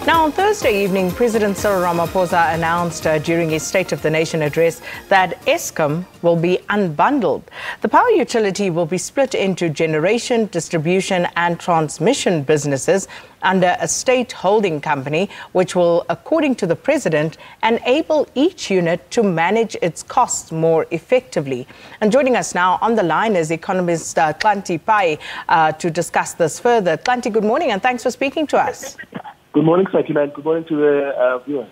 Now, on Thursday evening, President Cyril Ramaphosa announced during his State of the Nation address that Eskom will be unbundled. The power utility will be split into generation, distribution and transmission businesses under a state holding company, which will, according to the president, enable each unit to manage its costs more effectively. And joining us now on the line is Economist Xhanti Payi to discuss this further. Xhanti, good morning and thanks for speaking to us. Good morning, Sakina. Good morning to the viewers.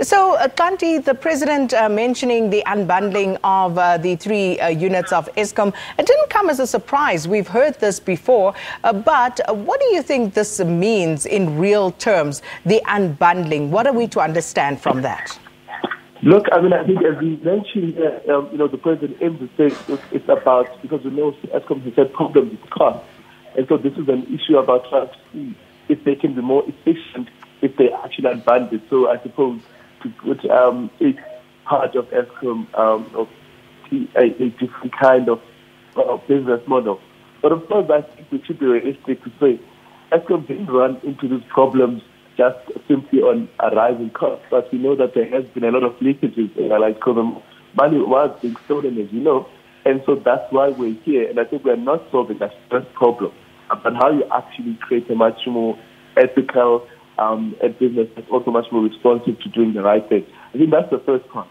So, Xhanti, the president mentioning the unbundling of the three units of Eskom, it didn't come as a surprise. We've heard this before. But what do you think this means in real terms, the unbundling? What are we to understand from that? Look, I think as we mentioned, the president aims to say it's about, because we know Eskom has had problems with costs. And so this is an issue about trying to see if they can be more efficient if they actually unbundle it. So I suppose to put each part of Eskom a different kind of business model. But of course, I think we should be realistic to say Eskom didn't run into these problems just simply on a rising cost. But we know that there has been a lot of leakages, like money was being stolen, as you know. And so that's why we're here. And I think we're not solving that first problem, but how you actually create a much more ethical business that's also much more responsive to doing the right thing. I think that's the first part.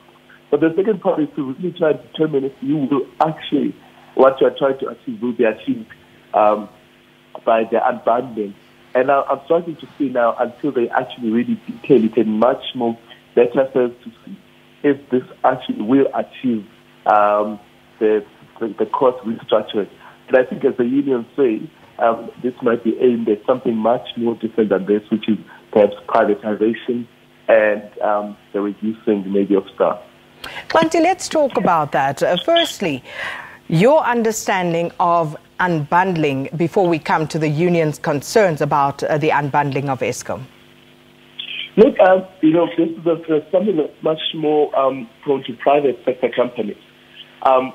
But the second part is to really try to determine if you will actually, what you're trying to achieve will be achieved by the unbundling. And now I'm starting to see now, until they actually really detail it in much more better sense, to see if this actually will achieve the cost restructuring. And I think as the union say, this might be aimed at something much more different than this, which is perhaps privatization and the reducing maybe of staff. Xhanti, let's talk about that. Firstly, your understanding of unbundling before we come to the union's concerns about the unbundling of Eskom. Look, this is something that's much more prone to private sector companies.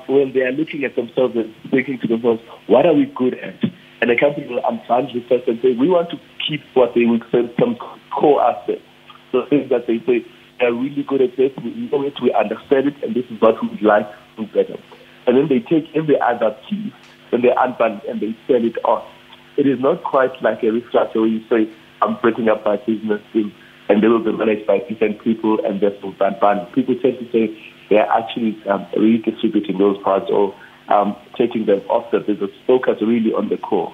When they are looking at themselves and thinking to themselves, what are we good at? And the company will unbundle first and say, we want to keep what they would say some core assets. So things that they say, they're really good at this, we know it, we understand it, and this is what we would like to do better. And then they take every other piece, and they unbundle and they sell it off. It is not quite like a restructure where you say, I'm breaking up my business team, and they will be managed by different people, and therefore unbundle. People tend to say they're actually redistributing those parts or taking them off the business, focus really on the core.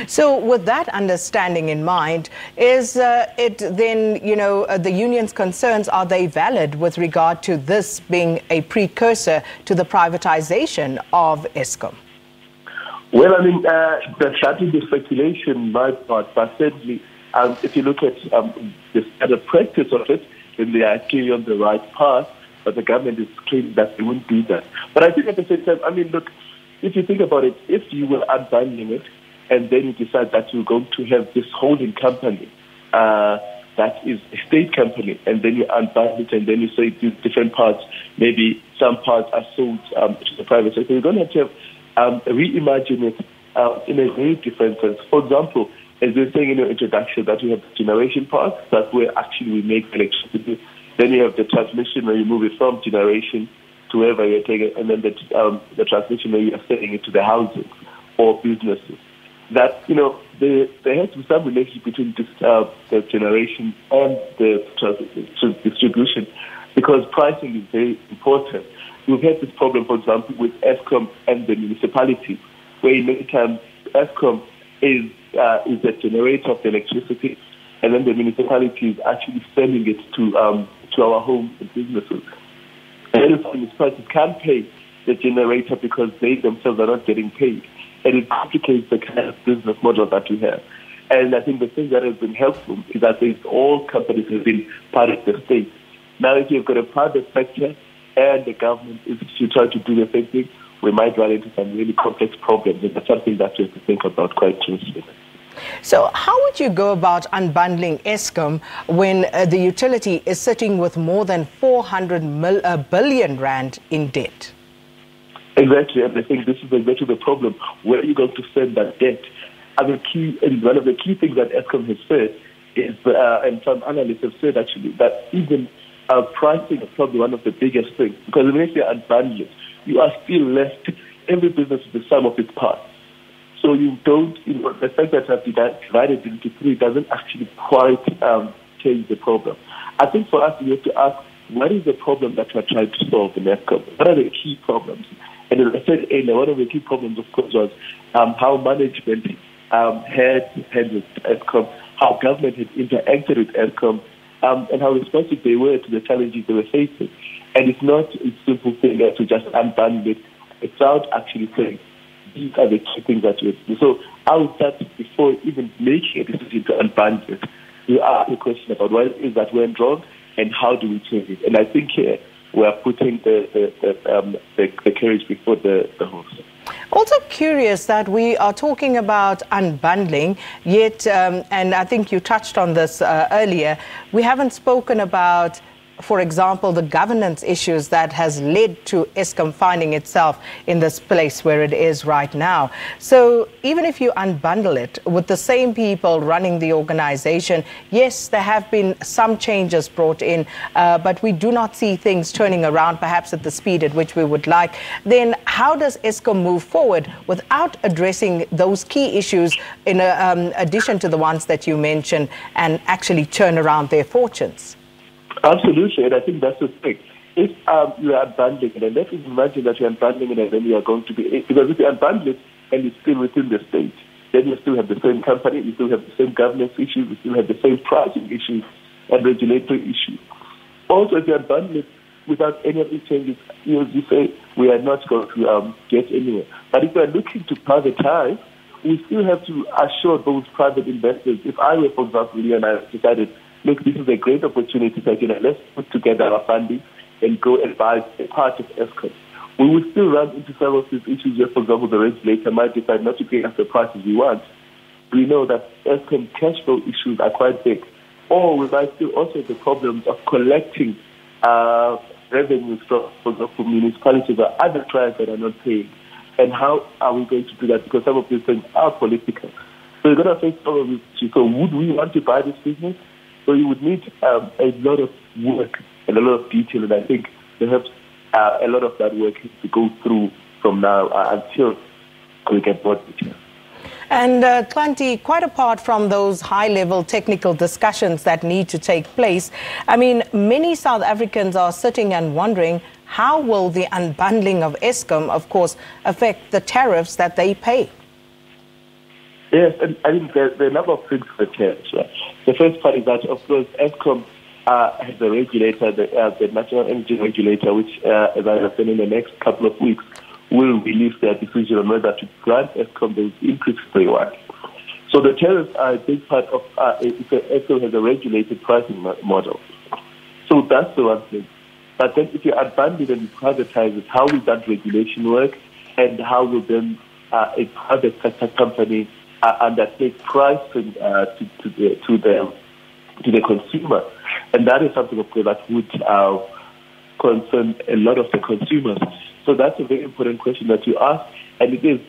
So with that understanding in mind, is it then, the union's concerns, are they valid with regard to this being a precursor to the privatization of Eskom? Well, there's starting the speculation, my part, but certainly if you look at the standard practice of it, then they are clearly on the right path. But the government is claiming that they wouldn't do that. But I think at the same time, look, if you think about it, if you were unbundling it, and then you decide that you're going to have this holding company that is a state company, and then you unbundle it, and then you say these different parts, maybe some parts are sold to the private sector, you're going to have reimagine it in a very different sense. For example, as you're saying in your introduction, that we have the generation part, that's where actually we make electricity. Then you have the transmission where you move it from generation to wherever you're taking it, and then the transmission where you're selling it to the houses or businesses. That, there has to be some relationship between the generation and the distribution, because pricing is very important. We've had this problem, for example, with Eskom and the municipalities, where many times Eskom is a generator of the electricity, and then the municipality is actually selling it to our homes and businesses. And the municipalities can't pay the generator because they themselves are not getting paid. And it complicates the kind of business model that we have. And I think the thing that has been helpful is that all companies have been part of the state. Now, if you've got a private sector and the government is to try to do the same thing, we might run into some really complex problems. And that's something that we have to think about quite seriously. So how would you go about unbundling Eskom when the utility is sitting with more than 400 billion rand in debt? Exactly, and I think this is exactly the problem. Where are you going to send that debt? And one of the key things that Eskom has said is, and some analysts have said actually, that even pricing is probably one of the biggest things, because even if you unbundle it, you are still left, every business with the sum of its parts. So you don't, the fact that you have divided into three doesn't actually quite change the problem. I think for us, we have to ask, what is the problem that we're trying to solve in Eskom? What are the key problems? And as I said earlier, one of the key problems, of course, was how management had handled Eskom, how government had interacted with Eskom, and how responsive they were to the challenges they were facing. And it's not a simple thing to just unbundle it without actually saying, these are the key things that we do. So I would start before even making a decision to unbundle it. You ask a question about what is that went wrong and how do we change it. And I think here we are putting the carriage before the horse. Also curious that we are talking about unbundling, yet, and I think you touched on this earlier, we haven't spoken about, for example, the governance issues that has led to Eskom finding itself in this place where it is right now. So even if you unbundle it with the same people running the organization, yes, there have been some changes brought in, but we do not see things turning around perhaps at the speed at which we would like. Then how does Eskom move forward without addressing those key issues in addition to the ones that you mentioned and actually turn around their fortunes? Absolutely, and I think that's the thing. If you are unbundling it, and let's imagine that you're unbundling it and then you are going to be, because if you unbundle it and it's still within the state, then you still have the same company, you still have the same governance issues, you still have the same pricing issues and regulatory issues. Also, if you unbundle it without any of these changes, as you say, we are not going to get anywhere. But if we are looking to privatize, we still have to assure those private investors. If I were, for example, you and I decided, look, this is a great opportunity, so let's put together our funding and go and buy a part of Eskom. We will still run into some of these issues where, for example, the regulator might decide not to pay us the prices we want. We know that Eskom cash flow issues are quite big. Or we might still also have the problems of collecting revenues from, for example, municipalities or other clients that are not paying. And how are we going to do that? Because some of these things are political. So you're going to face some of these issues. So would we want to buy this business? So you would need a lot of work and a lot of detail, and I think perhaps a lot of that work has to go through from now until we get more detail. And Xhanti, quite apart from those high-level technical discussions that need to take place, I mean, many South Africans are sitting and wondering, how will the unbundling of Eskom, of course, affect the tariffs that they pay? Yes, and I think there are a number of things for tariffs. Right? The first part is that, of course, Eskom has a regulator, the National Energy Regulator, which, as I understand, in the next couple of weeks, will release their decision on whether to grant Eskom those increases they want. So the tariffs are a big part of Eskom has a regulated pricing model. So that's the one thing. But then if you unbundle and you privatize it, how will that regulation work, and how will then a private sector company undertake pricing to the consumer? And that is something, of course, that would concern a lot of the consumers. So that's a very important question that you ask, and it is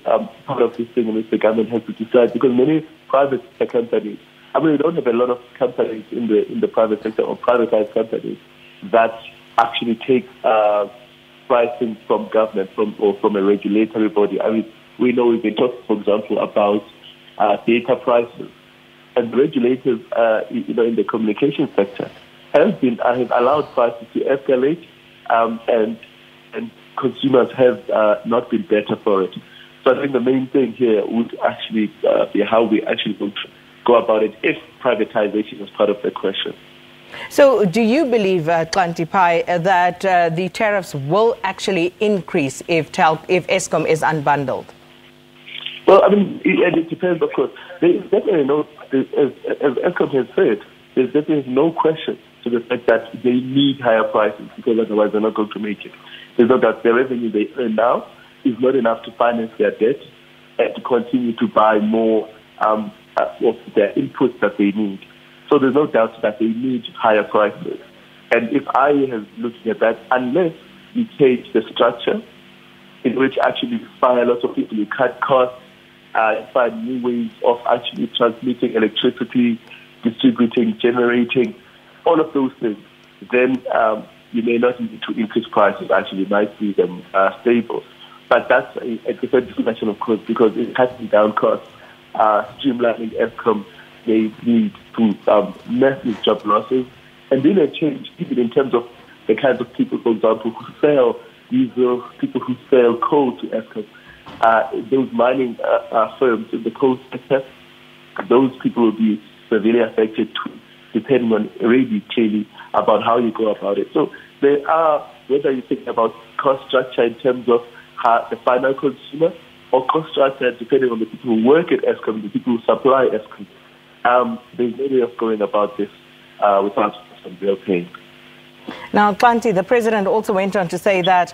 part of this thing in which the government has to decide, because many private sector companies, I mean, we don't have a lot of companies in the private sector or privatized companies that actually take pricing from government or from a regulatory body. I mean, we know we've been talking, for example, about data prices, and regulators, in the communication sector have allowed prices to escalate, and consumers have not been better for it. So I think the main thing here would actually be how we actually going to go about it if privatization is part of the question. So do you believe, Xhanti Payi, that the tariffs will actually increase if Eskom is unbundled? Well, I mean, it depends, of course. There is definitely no, as Eskom has said, there's definitely no question to the fact that they need higher prices, because otherwise they're not going to make it. There's no doubt the revenue they earn now is not enough to finance their debt and to continue to buy more of their inputs that they need. So there's no doubt that they need higher prices. And if I was looking at that, unless you change the structure in which actually you fire lots of people, you cut costs, find new ways of actually transmitting electricity, distributing, generating, all of those things, then you may not need to increase prices. Actually, you might see them stable. But that's a different discussion, of course, because it has to down costs. Streamlining Eskom may lead to massive job losses. And then a change, even in terms of the kinds of people, for example, who sell diesel, people who sell coal to Eskom, those mining firms in the coal sector, those people will be severely affected too, depending on really clearly about how you go about it. So there are, whether you think about cost structure in terms of the final consumer, or cost structure depending on the people who work at Eskom, the people who supply Eskom, there's no way of going about this without some real pain. Now, Xhanti, the president also went on to say that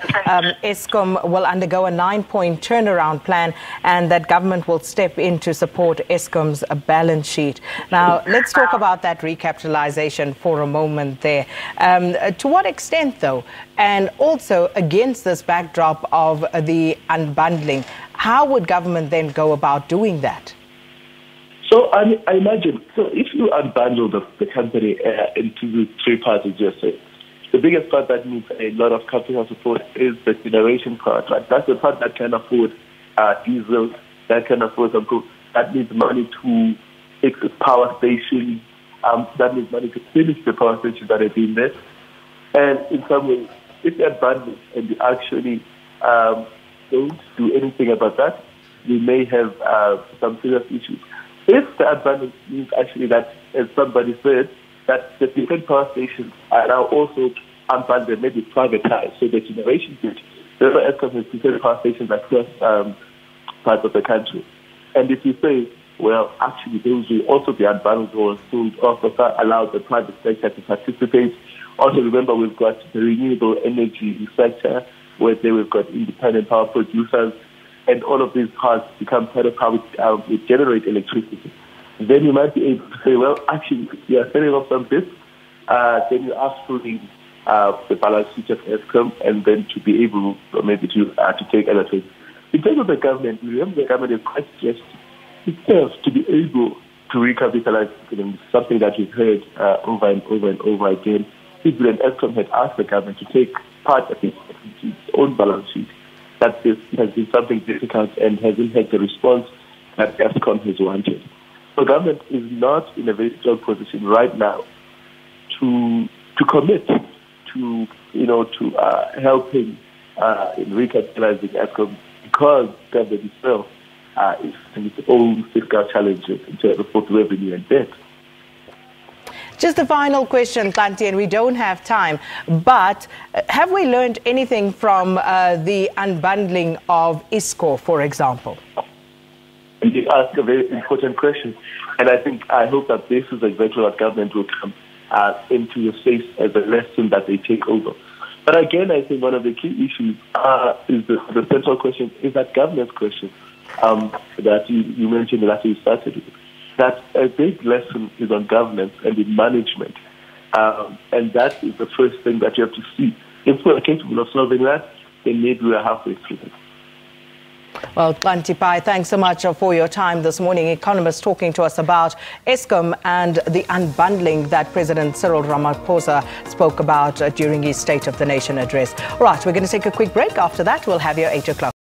Eskom will undergo a 9-point turnaround plan and that government will step in to support Eskom's balance sheet. Now, let's talk about that recapitalization for a moment there. To what extent, though, and also against this backdrop of the unbundling, how would government then go about doing that? So I imagine, if you unbundle the company into the three parts, as you said, the biggest part that needs a lot of capital support is the generation part. Right? That's the part that can afford diesel, that can afford some coal, that needs money to fix its power stations, that needs money to finish the power stations that are being there. And in some ways, if they're bundled and you actually don't do anything about that, we may have some serious issues. If the unbundling means actually that, as somebody said, that the different power stations are now also unbundled, maybe privatized, so the generation bit, the Eskom has different power stations across parts of the country. And if you say, well, actually those will also be unbundled or sold off, or allow the private sector to participate. Also remember, we've got the renewable energy sector, where there we've got independent power producers, and all of these parts become part of how we generate electricity. Then you might be able to say, well, actually, you are selling off some bits, then you ask for the balance sheet of Eskom, and then to be able maybe to take other things. In terms of the government, remember the government is quite stressed itself to be able to recapitalize something that we've heard over and over and over again. People in Eskom had asked the government to take part of its own balance sheet. That this has been something difficult and hasn't had the response that Eskom has wanted. The government is not in a very strong position right now to commit to helping in recapitalizing Eskom, because government itself is in its own fiscal challenges in terms of both revenue and debt. Just a final question, Xhanti, and we don't have time, but have we learned anything from the unbundling of Eskom, for example? And you ask a very important question, and I hope that this is exactly what government will come into your face as a lesson that they take over. But again, I think one of the key issues is the central question, is that governance question that you mentioned that you started with. That a big lesson is on governance and in management, and that is the first thing that you have to see. If we're capable of solving that, then maybe we're halfway through it. Well, Xhanti Payi, thanks so much for your time this morning. Economist talking to us about Eskom and the unbundling that President Cyril Ramaphosa spoke about during his State of the Nation address. All right, we're going to take a quick break. After that, we'll have your 8 o'clock.